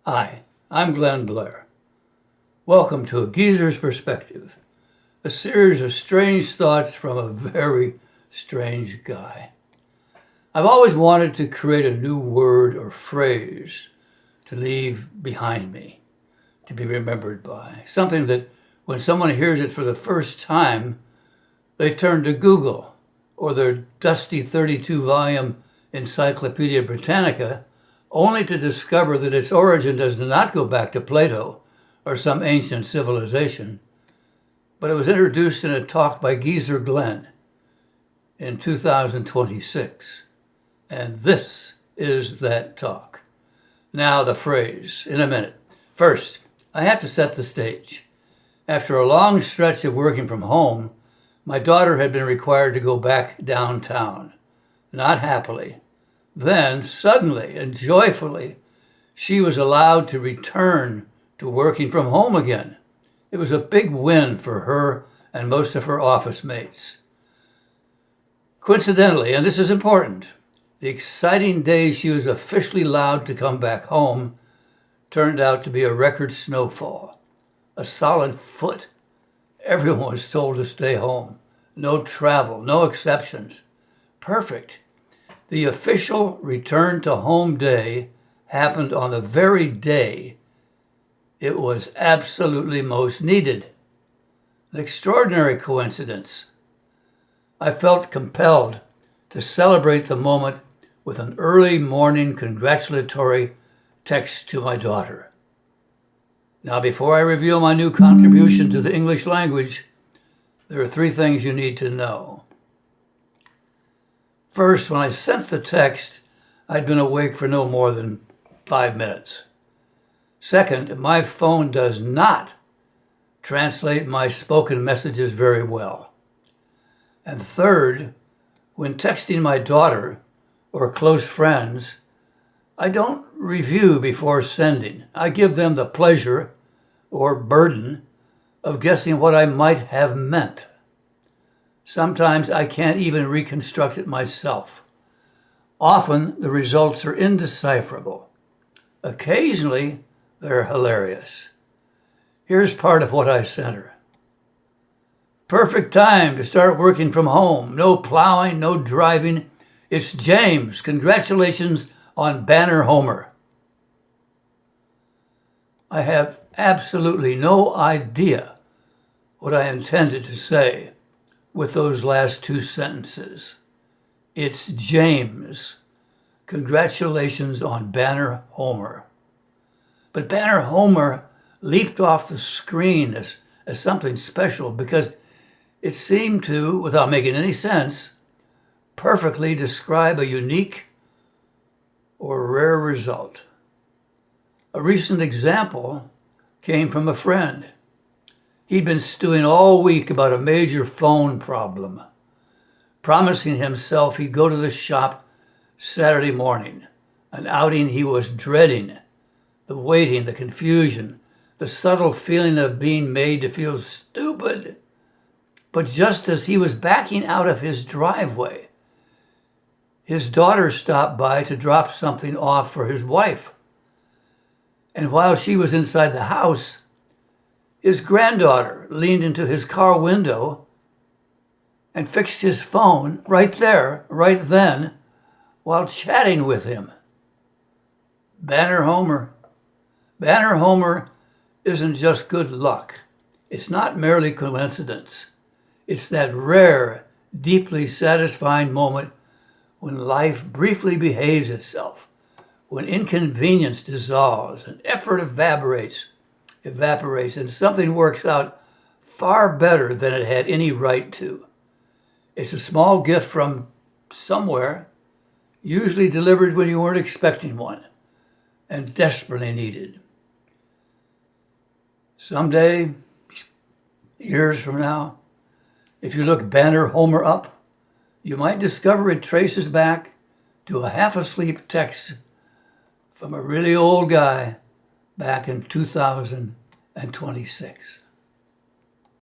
Hi, I'm Blair. Welcome to A Geezer's Perspective, a series of strange thoughts from a very strange guy. I've always wanted to create a new word or phrase to leave behind me, to be remembered by. Something that when someone hears it for the first time, they turn to Google or their dusty 32-volume Encyclopedia Britannica only to discover that its origin does not go back to Plato or some ancient civilization, but it was introduced in a talk by Geezer Glenn in 2026. And this is that talk. Now the phrase, in a minute. First, I have to set the stage. After a long stretch of working from home, my daughter had been required to go back downtown. Not happily. Then, suddenly and joyfully, she was allowed to return to working from home again. It was a big win for her and most of her office mates. Coincidentally, and this is important, the exciting day she was officially allowed to come back home turned out to be a record snowfall, a solid foot. Everyone was told to stay home. No travel, no exceptions. Perfect. The official return to home day happened on the very day it was absolutely most needed. An extraordinary coincidence. I felt compelled to celebrate the moment with an early morning congratulatory text to my daughter. Now, before I reveal my new contribution to the English language, there are three things you need to know. First, when I sent the text, I'd been awake for no more than 5 minutes. Second, my phone does not translate my spoken messages very well. And third, when texting my daughter or close friends, I don't review before sending. I give them the pleasure or burden of guessing what I might have meant. Sometimes I can't even reconstruct it myself. Often the results are indecipherable. Occasionally they're hilarious. Here's part of what I sent her. Perfect time to start working from home. No plowing, no driving. It's James. Congratulations on Banner Homer. I have absolutely no idea what I intended to say with those last two sentences. It's James. Congratulations on Banner Homer. But Banner Homer leaped off the screen as something special because it seemed to, without making any sense, perfectly describe a unique or rare result. A recent example came from a friend. He'd been stewing all week about a major phone problem, promising himself he'd go to the shop Saturday morning, an outing he was dreading. The waiting, the confusion, the subtle feeling of being made to feel stupid. But just as he was backing out of his driveway, his daughter stopped by to drop something off for his wife. And while she was inside the house, his granddaughter leaned into his car window and fixed his phone right there, right then, while chatting with him. Banner Homer. Banner Homer isn't just good luck. It's not merely coincidence. It's that rare, deeply satisfying moment when life briefly behaves itself, when inconvenience dissolves and effort evaporates, and something works out far better than it had any right to. It's a small gift from somewhere, usually delivered when you weren't expecting one, and desperately needed. Someday, years from now, if you look Banner Homer up, you might discover it traces back to a half-asleep text from a really old guy back in 2026.